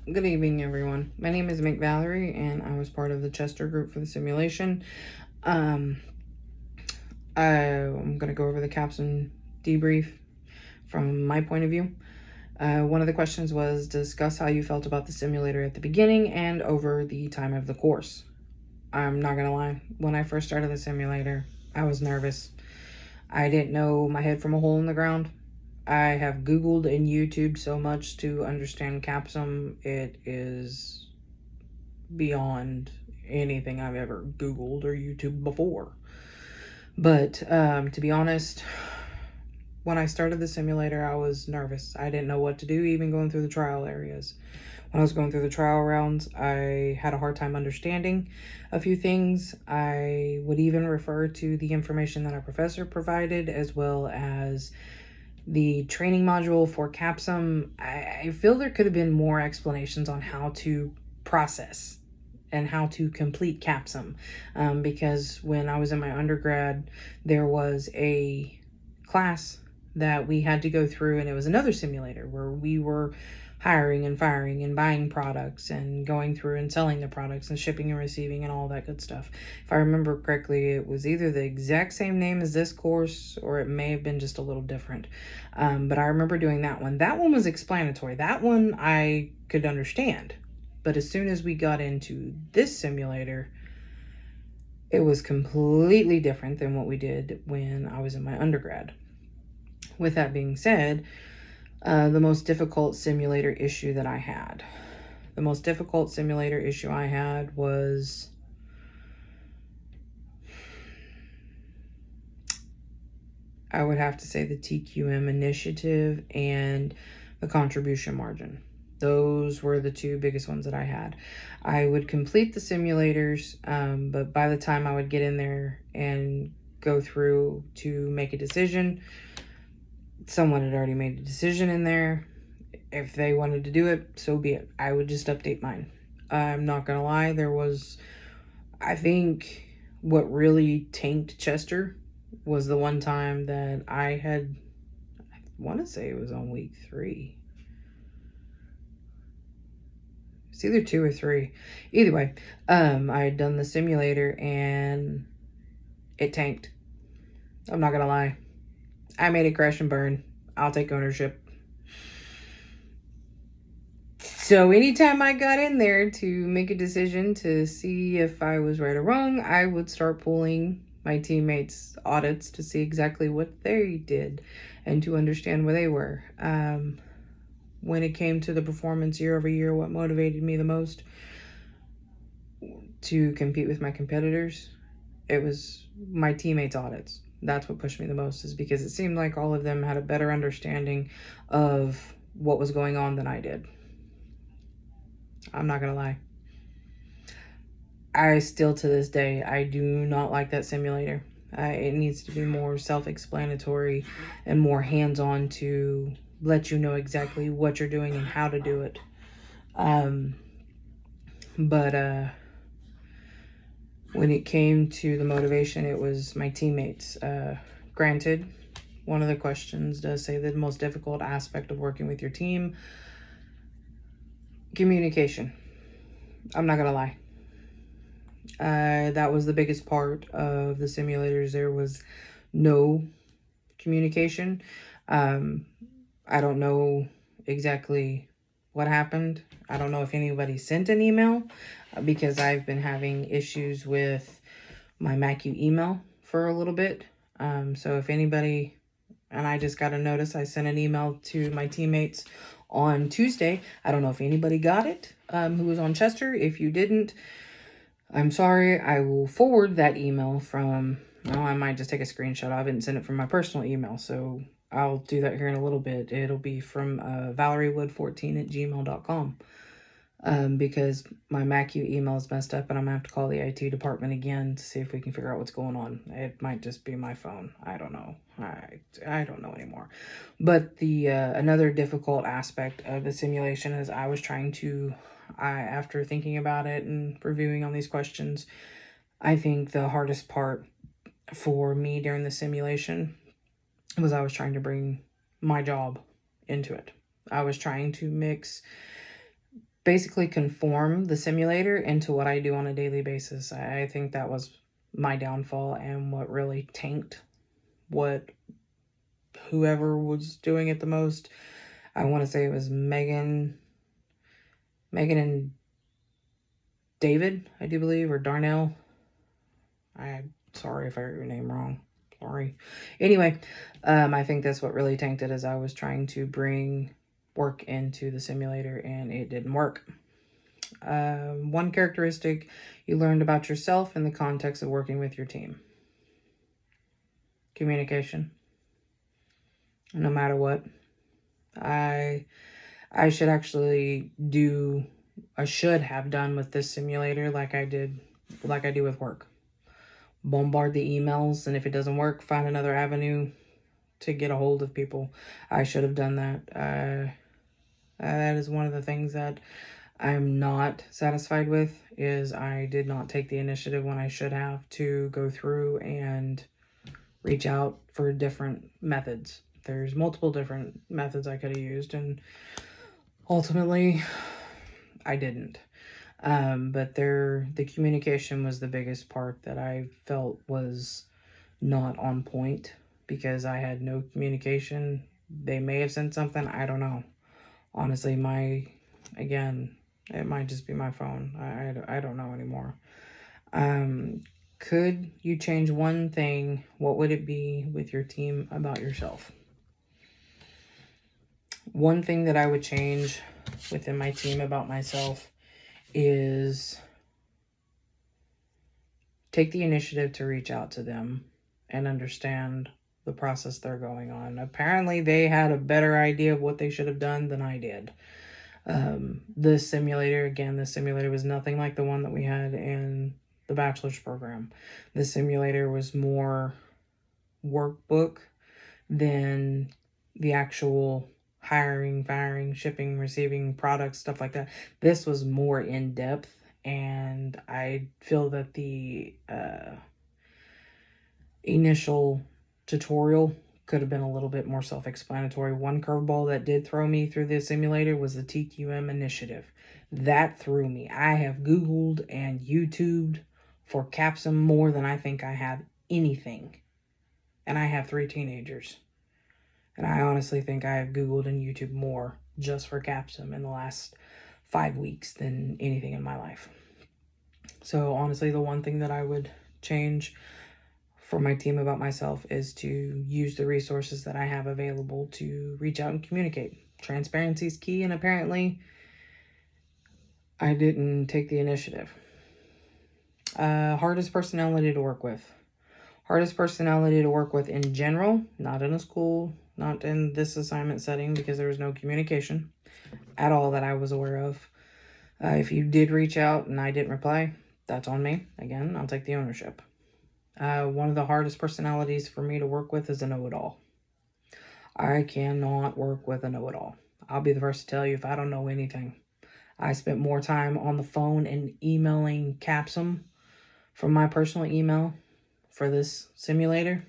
Good evening, everyone. My name is Mick Valerie, and I was part of the Chester group for the simulation. Um, I'm going to go over the capstone debrief from my point of view. One of the questions was discuss how you felt about the simulator at the beginning and over the time of the course. I'm not going to lie. When I first started the simulator, I was nervous. I didn't know my head from a hole in the ground. I have Googled and YouTubed so much to understand CAPSUM. It is beyond anything I've ever Googled or YouTubed before. But to be honest, when I started the simulator, I was nervous. I didn't know what to do, even going through the trial areas. When I was going through the trial rounds, I had a hard time understanding a few things. I would even refer to the information that our professor provided, as well as the training module for CAPSUM. I feel there could have been more explanations on how to process and how to complete CAPSUM, because when I was in my undergrad, there was a class that we had to go through, and it was another simulator where we were hiring and firing and buying products and going through and selling the products and shipping and receiving and all that good stuff. If I remember correctly, it was either the exact same name as this course or it may have been just a little different. But I remember doing that one. That one was explanatory. That one I could understand. But as soon as we got into this simulator, it was completely different than what we did when I was in my undergrad. With that being said, the most difficult simulator issue that I had. The most difficult simulator issue I had was I would have to say the TQM initiative and the contribution margin. Those were the two biggest ones that I had. I would complete the simulators, but by the time I would get in there and go through to make a decision, someone had already made a decision in there. If they wanted to do it, so be it. I would just update mine. I'm not gonna lie, I think what really tanked Chester was the one time that I want to say it was on week 3. It's either 2 or 3. Either way, I had done the simulator and it tanked. I'm not gonna lie. I made it crash and burn. I'll take ownership. So anytime I got in there to make a decision to see if I was right or wrong, I would start pulling my teammates' audits to see exactly what they did and to understand where they were. When it came to the performance year over year, what motivated me the most to compete with my competitors, it was my teammates' audits. That's what pushed me the most, is because it seemed like all of them had a better understanding of what was going on than I did. I'm not gonna lie. I still, to this day, I do not like that simulator. It needs to be more self-explanatory and more hands-on to let you know exactly what you're doing and how to do it. But when it came to the motivation, it was my teammates. Granted, one of the questions does say the most difficult aspect of working with your team, communication. I'm not gonna lie. That was the biggest part of the simulators. There was no communication. I don't know exactly what happened. I don't know if anybody sent an email, because I've been having issues with my MacU email for a little bit. So if anybody, and I just got a notice, I sent an email to my teammates on Tuesday. I don't know if anybody got it, who was on Chester. If you didn't, I'm sorry. I will forward that email from, well, I might just take a screenshot of it and send it from my personal email. So I'll do that here in a little bit. It'll be from valeriewood14@gmail.com. Because my MacU email is messed up and I'm gonna have to call the IT department again to see if we can figure out what's going on. It might just be my phone. I don't know. I don't know anymore. But the another difficult aspect of the simulation is after thinking about it and reviewing on these questions, I think the hardest part for me during the simulation was I was trying to bring my job into it. I was trying to mix basically conform the simulator into what I do on a daily basis. I think that was my downfall and what really tanked what whoever was doing it the most. I want to say it was Megan and David, I do believe, or Darnell. I'm sorry if I got your name wrong. Sorry. Anyway, I think that's what really tanked it, as I was trying to bring work into the simulator and it didn't work. One characteristic you learned about yourself in the context of working with your team. Communication. No matter what. I should actually do, I should have done with this simulator like I do with work. Bombard the emails, and if it doesn't work, find another avenue to get a hold of people. I should have done that. That is one of the things that I'm not satisfied with, is I did not take the initiative when I should have to go through and reach out for different methods. There's multiple different methods I could have used, and ultimately I didn't. But the communication was the biggest part that I felt was not on point, because I had no communication. They may have sent something, I don't know. Honestly, again, it might just be my phone. I don't know anymore. Could you change one thing? What would it be with your team about yourself? One thing that I would change within my team about myself is take the initiative to reach out to them and understand the process they're going on. Apparently, they had a better idea of what they should have done than I did. The simulator was nothing like the one that we had in the bachelor's program. The simulator was more workbook than the actual hiring, firing, shipping, receiving products, stuff like that. This was more in depth, and I feel that the initial tutorial could have been a little bit more self-explanatory. One curveball that did throw me through the simulator was the TQM initiative. That threw me. I have Googled and YouTubed for CAPSM more than I think I have anything. And I have 3 teenagers. And I honestly think I have Googled and YouTubed more just for CAPSM in the last 5 weeks than anything in my life. So honestly, the one thing that I would change for my team about myself is to use the resources that I have available to reach out and communicate. Transparency is key, and apparently I didn't take the initiative. Hardest personality to work with. Hardest personality to work with in general, not in a school, not in this assignment setting, because there was no communication at all that I was aware of. If you did reach out and I didn't reply, that's on me. Again, I'll take the ownership. One of the hardest personalities for me to work with is a know-it-all. I cannot work with a know-it-all. I'll be the first to tell you if I don't know anything. I spent more time on the phone and emailing CAPSM from my personal email for this simulator.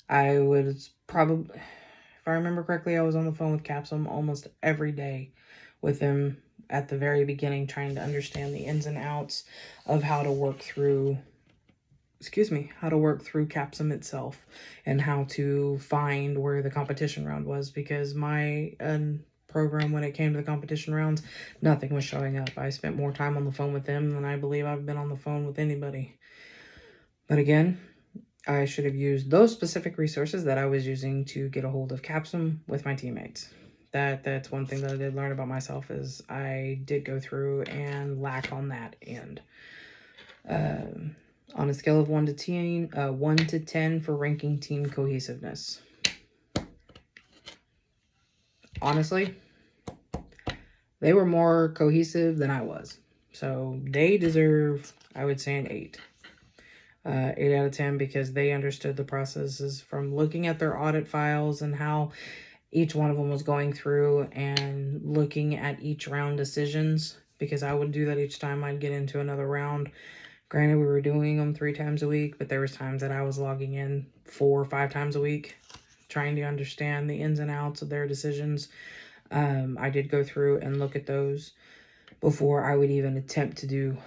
I was probably, if I remember correctly, I was on the phone with CAPSM almost every day with them at the very beginning, trying to understand the ins and outs of how to work through CAPSM itself, and how to find where the competition round was, because my program, when it came to the competition rounds, nothing was showing up. I spent more time on the phone with them than I believe I've been on the phone with anybody. But again, I should have used those specific resources that I was using to get a hold of CAPSM with my teammates. That's one thing that I did learn about myself, is I did go through and lack on that end. On a scale of 1 to 10 for ranking team cohesiveness. Honestly, they were more cohesive than I was. So they deserve, I would say, an 8. 8 out of 10, because they understood the processes from looking at their audit files and how each one of them was going through and looking at each round decisions, because I would do that each time I'd get into another round. Granted, we were doing them 3 times a week, but there was times that I was logging in 4 or 5 times a week, trying to understand the ins and outs of their decisions. I did go through and look at those before I would even attempt to do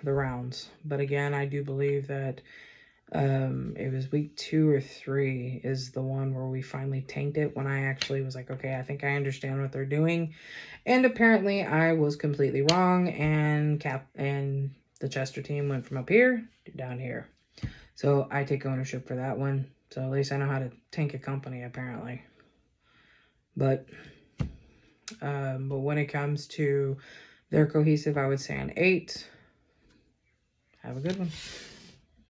the rounds. But again, I do believe that it was week 2 or 3 is the one where we finally tanked it, when I actually was like, okay, I think I understand what they're doing. And apparently I was completely wrong, and the Chester team went from up here to down here. So I take ownership for that one. So at least I know how to tank a company, apparently. But when it comes to their cohesive, I would say an 8. Have a good one.